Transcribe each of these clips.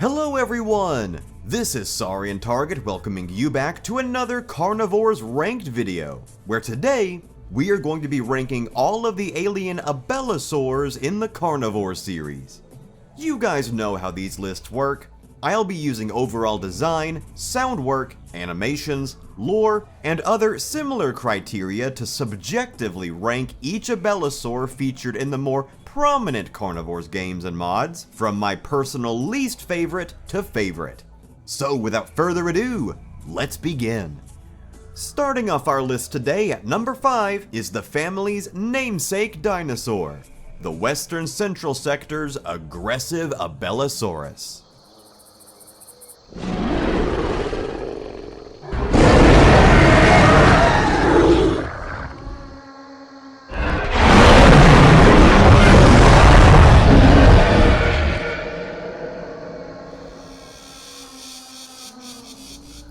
Hello everyone! This is Saurian Target welcoming you back to another Carnivores ranked video, where today we are going to be ranking all of the alien Abellosaurs in the Carnivore series. You guys know how these lists work. I'll be using overall design, sound work, animations, lore, and other similar criteria to subjectively rank each Abellosaur featured in the more prominent Carnivores games and mods, from my personal least favorite to favorite. So without further ado, let's begin. Starting off our list today at number 5 is the family's namesake dinosaur, the Western Central Sector's aggressive Abellosaurus.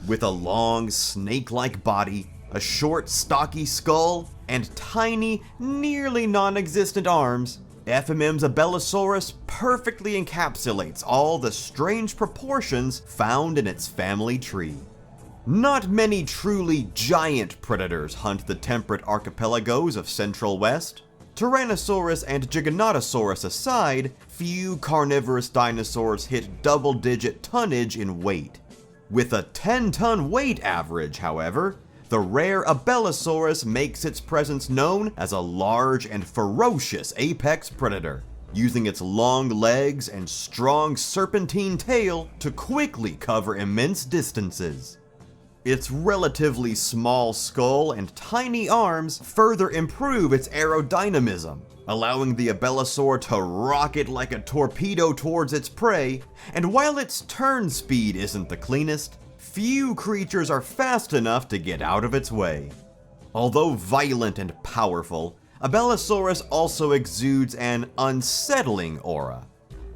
With a long, snake-like body, a short, stocky skull, and tiny, nearly non-existent arms, FMM's Abellosaurus perfectly encapsulates all the strange proportions found in its family tree. Not many truly giant predators hunt the temperate archipelagos of Central West. Tyrannosaurus and Giganotosaurus aside, few carnivorous dinosaurs hit double-digit tonnage in weight. With a 10-ton weight average, however, the rare Abellosaurus makes its presence known as a large and ferocious apex predator, using its long legs and strong serpentine tail to quickly cover immense distances. Its relatively small skull and tiny arms further improve its aerodynamism, allowing the Abellosaur to rocket like a torpedo towards its prey, and while its turn speed isn't the cleanest, few creatures are fast enough to get out of its way. Although violent and powerful, Abellosaurus also exudes an unsettling aura.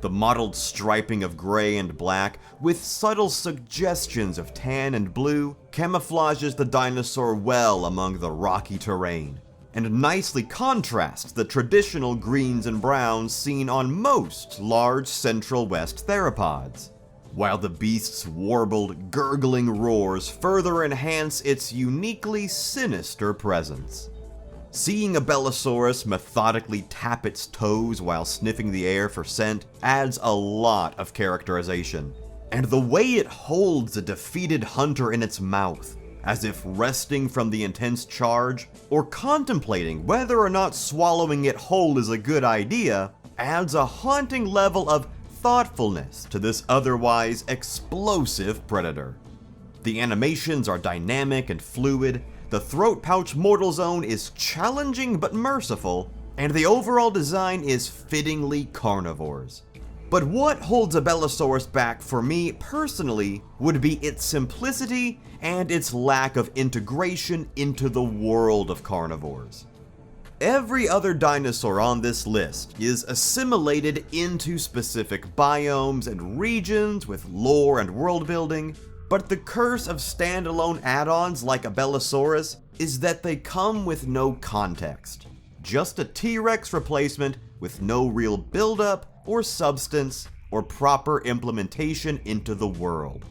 The mottled striping of gray and black, with subtle suggestions of tan and blue, camouflages the dinosaur well among the rocky terrain, and nicely contrasts the traditional greens and browns seen on most large Central West theropods, while the beast's warbled, gurgling roars further enhance its uniquely sinister presence. Seeing Abellosaurus methodically tap its toes while sniffing the air for scent adds a lot of characterization, and the way it holds a defeated hunter in its mouth, as if resting from the intense charge, or contemplating whether or not swallowing it whole is a good idea, adds a haunting level of thoughtfulness to this otherwise explosive predator. The animations are dynamic and fluid, the throat pouch mortal zone is challenging but merciful, and the overall design is fittingly Carnivores. But what holds Abellosaurus back for me personally would be its simplicity and its lack of integration into the world of Carnivores. Every other dinosaur on this list is assimilated into specific biomes and regions with lore and world building, but the curse of standalone add-ons like Abellosaurus is that they come with no context. Just a T-Rex replacement with no real build-up or substance or proper implementation into the world.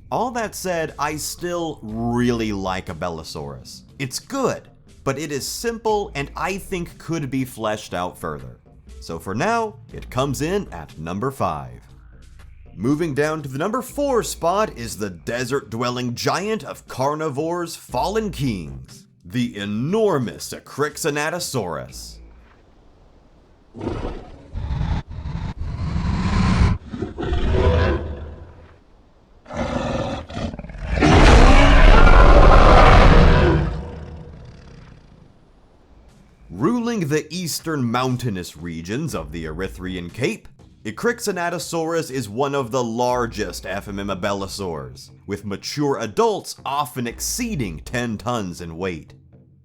All that said, I still really like Abellosaurus. It's good, but it is simple and I think could be fleshed out further. So for now, it comes in at number 5. Moving down to the number 4 spot is the desert-dwelling giant of Carnivores' fallen kings, the enormous Cricanatosaurus. Ruling the eastern mountainous regions of the Erythraean Cape, Cricanatosaurus is one of the largest FMM Abellosaurs, with mature adults often exceeding 10 tons in weight.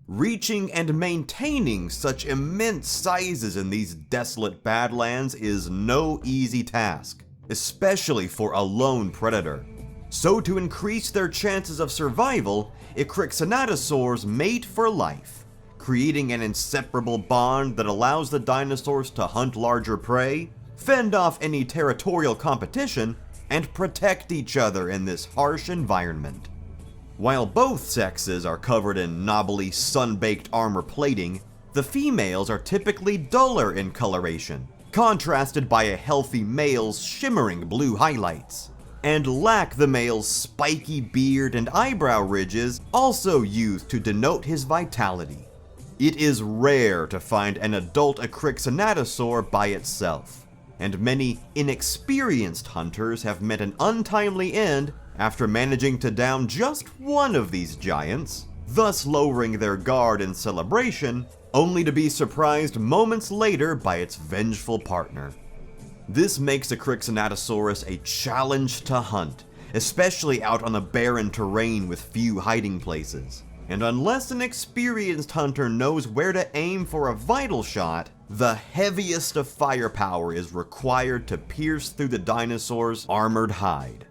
Reaching and maintaining such immense sizes in these desolate badlands is no easy task, especially for a lone predator. So to increase their chances of survival, Cricanatosaurs mate for life, creating an inseparable bond that allows the dinosaurs to hunt larger prey, fend off any territorial competition, and protect each other in this harsh environment. While both sexes are covered in knobbly sun-baked armor plating, the females are typically duller in coloration, contrasted by a healthy male's shimmering blue highlights, and lack the male's spiky beard and eyebrow ridges also used to denote his vitality. It is rare to find an adult Cricanatosaurus by itself, and many inexperienced hunters have met an untimely end after managing to down just one of these giants, thus lowering their guard in celebration, only to be surprised moments later by its vengeful partner. This makes a Cricanatosaurus a challenge to hunt, especially out on the barren terrain with few hiding places. And unless an experienced hunter knows where to aim for a vital shot, the heaviest of firepower is required to pierce through the dinosaur's armored hide.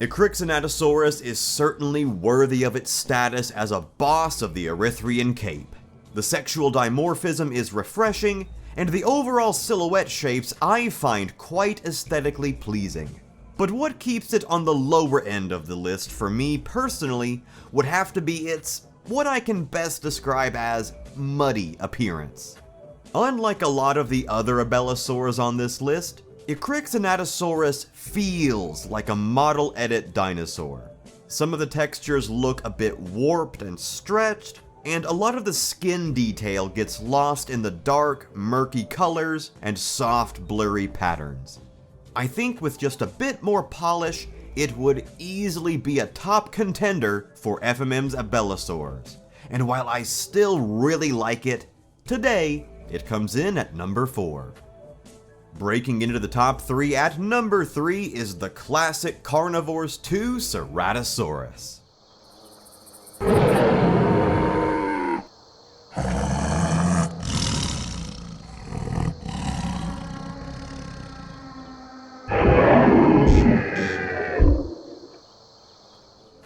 A Cricanatosaurus is certainly worthy of its status as a boss of the Erythraean Cape. The sexual dimorphism is refreshing, and the overall silhouette shapes I find quite aesthetically pleasing. But what keeps it on the lower end of the list for me personally would have to be its, what I can best describe as, muddy appearance. Unlike a lot of the other Abellosaurs on this list, a Cricanatosaurus feels like a model edit dinosaur. Some of the textures look a bit warped and stretched, and a lot of the skin detail gets lost in the dark, murky colors and soft, blurry patterns. I think with just a bit more polish, it would easily be a top contender for FMM's Abellosaurs. And while I still really like it, today it comes in at number 4. Breaking into the top 3 at number 3 is the classic Carnivores 2 Seratosaurus.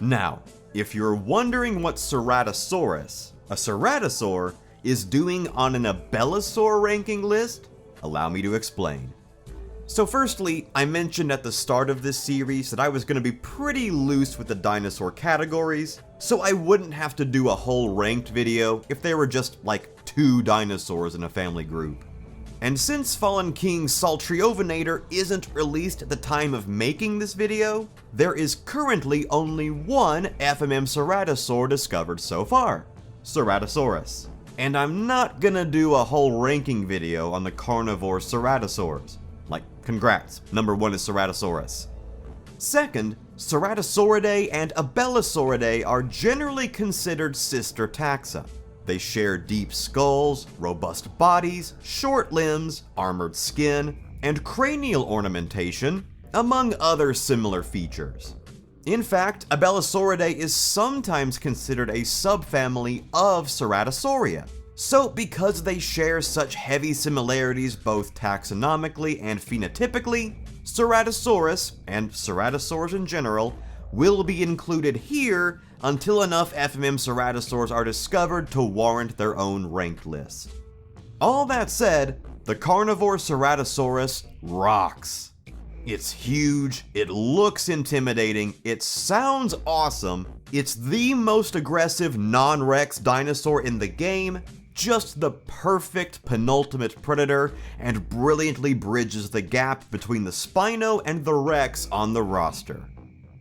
Now, if you're wondering what Seratosaurus, a ceratosaur, is doing on an Abelisaur ranking list, allow me to explain. So firstly, I mentioned at the start of this series that I was going to be pretty loose with the dinosaur categories, so I wouldn't have to do a whole ranked video if there were just like 2 dinosaurs in a family group. And since Fallen King Saltriovinator isn't released at the time of making this video, there is currently only one FMM Ceratosaur discovered so far, Seratosaurus. And I'm not gonna do a whole ranking video on the carnivore Ceratosaurs. Like, congrats, number 1 is Seratosaurus. Second, Ceratosauridae and Abellosauridae are generally considered sister taxa. They share deep skulls, robust bodies, short limbs, armored skin, and cranial ornamentation, among other similar features. In fact, Abellosauridae is sometimes considered a subfamily of Ceratosauria. So because they share such heavy similarities both taxonomically and phenotypically, Ceratosaurus, and ceratosaurs in general, will be included here until enough FMM ceratosaurs are discovered to warrant their own ranked list. All that said, the carnivore Ceratosaurus rocks. It's huge, it looks intimidating, it sounds awesome, it's the most aggressive non-Rex dinosaur in the game, just the perfect penultimate predator, and brilliantly bridges the gap between the Spino and the Rex on the roster.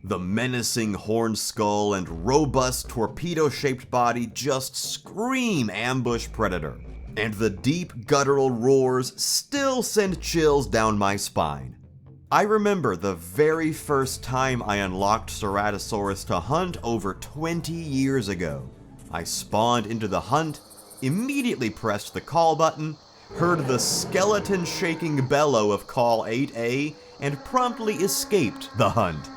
The menacing horned skull and robust torpedo-shaped body just scream ambush predator, and the deep guttural roars still send chills down my spine. I remember the very first time I unlocked Ceratosaurus to hunt over 20 years ago. I spawned into the hunt, immediately pressed the call button, heard the skeleton-shaking bellow of call 8A, and promptly escaped the hunt.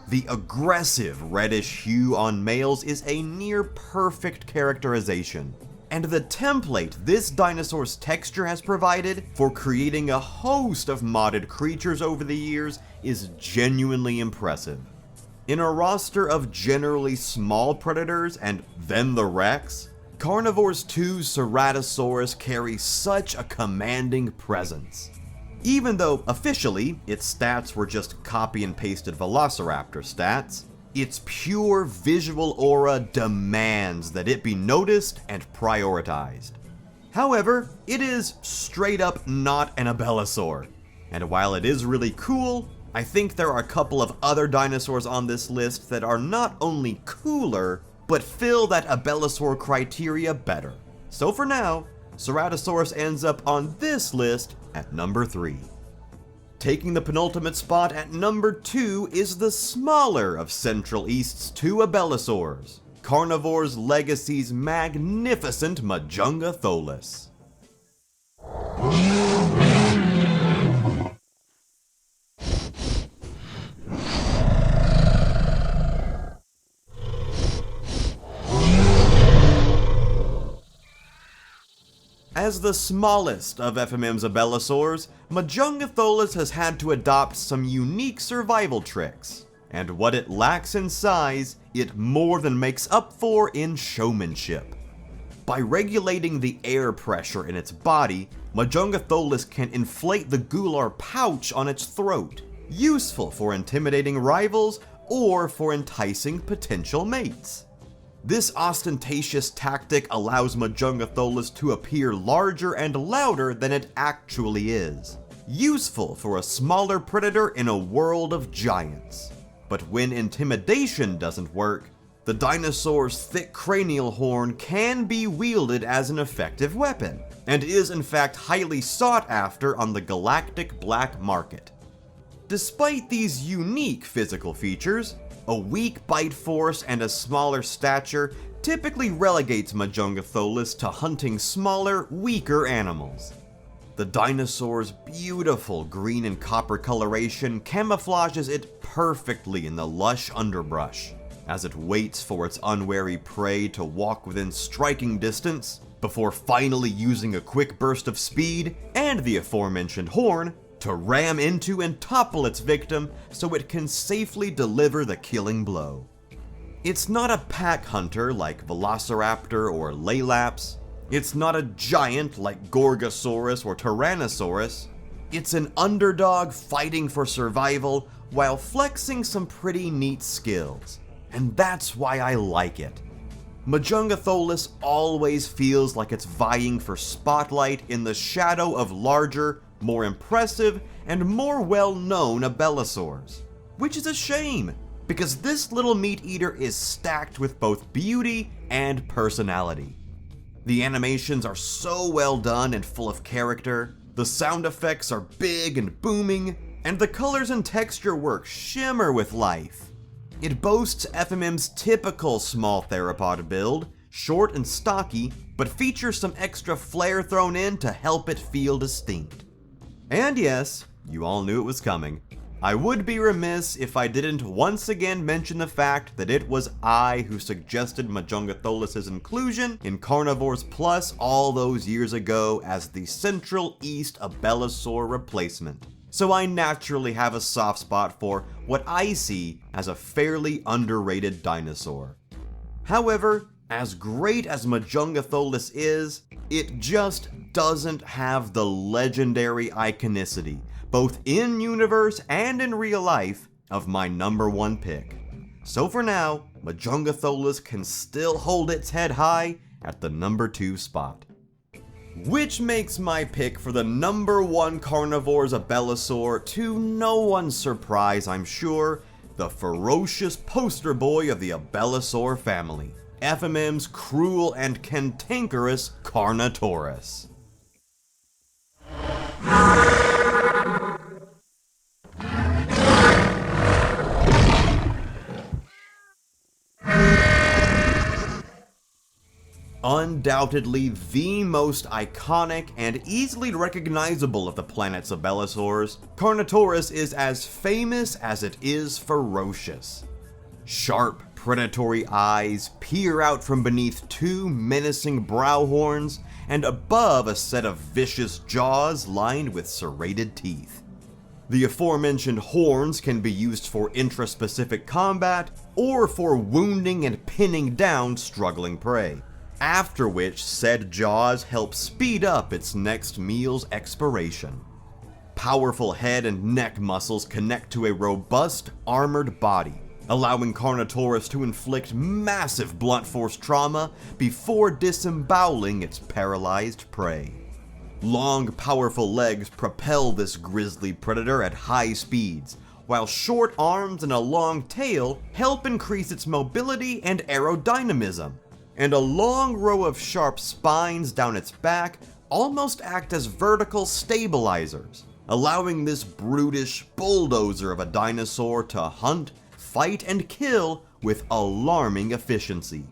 The aggressive reddish hue on males is a near-perfect characterization, and the template this dinosaur's texture has provided for creating a host of modded creatures over the years is genuinely impressive. In a roster of generally small predators and then the Rex, Carnivores 2 Ceratosaurus carries such a commanding presence. Even though officially its stats were just copy and pasted Velociraptor stats, its pure visual aura demands that it be noticed and prioritized. However, it is straight up not an Abelisaur, and while it is really cool, I think there are a couple of other dinosaurs on this list that are not only cooler, but fill that Abelisaur criteria better. So for now, Seratosaurus ends up on this list at number 3. Taking the penultimate spot at number 2 is the smaller of Central East's two Abelisaurs, Carnivores Legacy's magnificent Majungathololis. As the smallest of FMM's Abelisaurs, Majungathololis has had to adopt some unique survival tricks, and what it lacks in size, it more than makes up for in showmanship. By regulating the air pressure in its body, Majungathololis can inflate the gular pouch on its throat, useful for intimidating rivals or for enticing potential mates. This ostentatious tactic allows Majungathololis to appear larger and louder than it actually is, useful for a smaller predator in a world of giants. But when intimidation doesn't work, the dinosaur's thick cranial horn can be wielded as an effective weapon, and is in fact highly sought after on the galactic black market. Despite these unique physical features, a weak bite force and a smaller stature typically relegates Majungathololis to hunting smaller, weaker animals. The dinosaur's beautiful green and copper coloration camouflages it perfectly in the lush underbrush, as it waits for its unwary prey to walk within striking distance, before finally using a quick burst of speed and the aforementioned horn to ram into and topple its victim so it can safely deliver the killing blow. It's not a pack hunter like Velociraptor or Laelaps. It's not a giant like Gorgosaurus or Tyrannosaurus. It's an underdog fighting for survival while flexing some pretty neat skills. And that's why I like it. Majungathololis always feels like it's vying for spotlight in the shadow of larger, more impressive, and more well-known Abelisaurs. Which is a shame, because this little meat-eater is stacked with both beauty and personality. The animations are so well done and full of character, the sound effects are big and booming, and the colors and texture work shimmer with life. It boasts FMM's typical small theropod build, short and stocky, but features some extra flair thrown in to help it feel distinct. And yes, you all knew it was coming. I would be remiss if I didn't once again mention the fact that it was I who suggested Majungathololis' inclusion in Carnivores Plus all those years ago as the Central East Abelisaur replacement. So I naturally have a soft spot for what I see as a fairly underrated dinosaur. However, as great as Majungathololis is, it just doesn't have the legendary iconicity, both in universe and in real life, of my number 1 pick. So for now, Majungathololis can still hold its head high at the number 2 spot. Which makes my pick for the number 1 Carnivores Abelisaur, to no one's surprise I'm sure, the ferocious poster boy of the Abelisaur family, FMM's cruel and cantankerous Carnotaurus. Undoubtedly the most iconic and easily recognizable of the planet's Abelisaurs, Carnotaurus is as famous as it is ferocious. Sharp, predatory eyes peer out from beneath 2 menacing brow horns and above a set of vicious jaws lined with serrated teeth. The aforementioned horns can be used for intraspecific combat or for wounding and pinning down struggling prey, after which said jaws help speed up its next meal's expiration. powerful head and neck muscles connect to a robust, armored body, allowing Carnotaurus to inflict massive blunt force trauma before disemboweling its paralyzed prey. Long, powerful legs propel this grisly predator at high speeds, while short arms and a long tail help increase its mobility and aerodynamism, and a long row of sharp spines down its back almost act as vertical stabilizers, allowing this brutish bulldozer of a dinosaur to hunt, fight, and kill with alarming efficiency.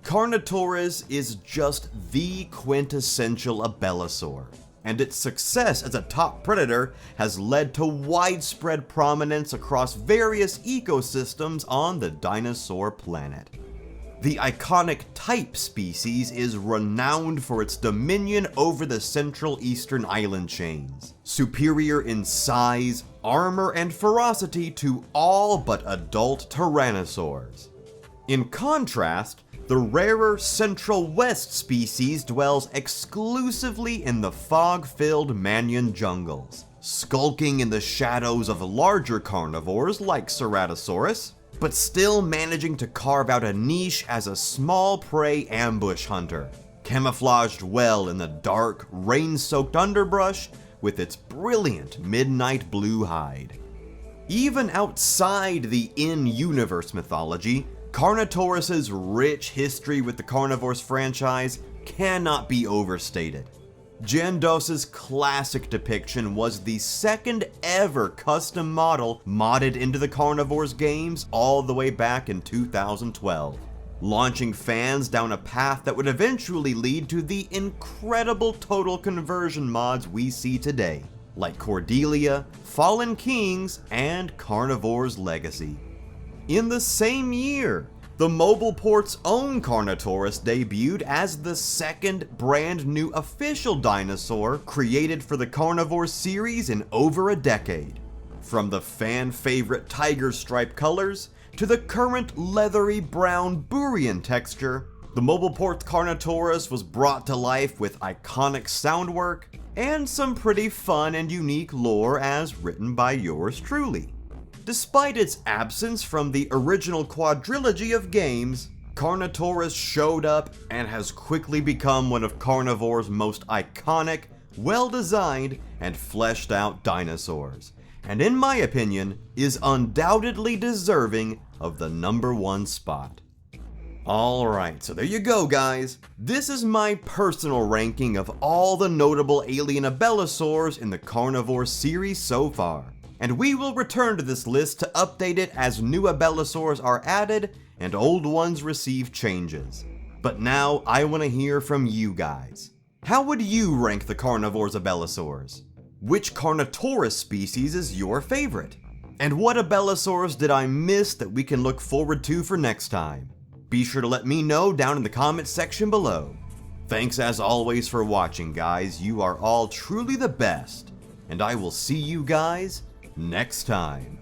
Carnotaurus is just the quintessential Abelisaur, and its success as a top predator has led to widespread prominence across various ecosystems on the dinosaur planet. The iconic type species is renowned for its dominion over the Central Eastern island chains, superior in size, armor, and ferocity to all but adult tyrannosaurs. In contrast, the rarer Central West species dwells exclusively in the fog-filled Mannion jungles, skulking in the shadows of larger carnivores like Seratosaurus, but still managing to carve out a niche as a small prey ambush hunter, camouflaged well in the dark, rain-soaked underbrush with its brilliant midnight blue hide. Even outside the in-universe mythology, Carnotaurus's rich history with the Carnivores franchise cannot be overstated. Jandos's classic depiction was the second ever custom model modded into the Carnivores games all the way back in 2012, launching fans down a path that would eventually lead to the incredible total conversion mods we see today, like Cordelia, Fallen Kings, and Carnivores Legacy. In the same year, the mobile port's own Carnotaurus debuted as the second brand new official dinosaur created for the Carnivores series in over a decade. From the fan favorite tiger stripe colors to the current leathery brown Burian texture, the mobile port Carnotaurus was brought to life with iconic sound work and some pretty fun and unique lore as written by yours truly. Despite its absence from the original quadrilogy of games, Carnotaurus showed up and has quickly become one of Carnivores' most iconic, well-designed, and fleshed out dinosaurs, and in my opinion, is undoubtedly deserving of the #1 spot. Alright, so there you go guys. This is my personal ranking of all the notable alien Abelisaurs in the Carnivores series so far. And we will return to this list to update it as new Abelisaurs are added and old ones receive changes. But now I want to hear from you guys. How would you rank the Carnivores Abelisaurs? Which Carnotaurus species is your favorite? And what Abelisaurs did I miss that we can look forward to for next time? Be sure to let me know down in the comments section below. Thanks as always for watching guys, you are all truly the best, and I will see you guys next time.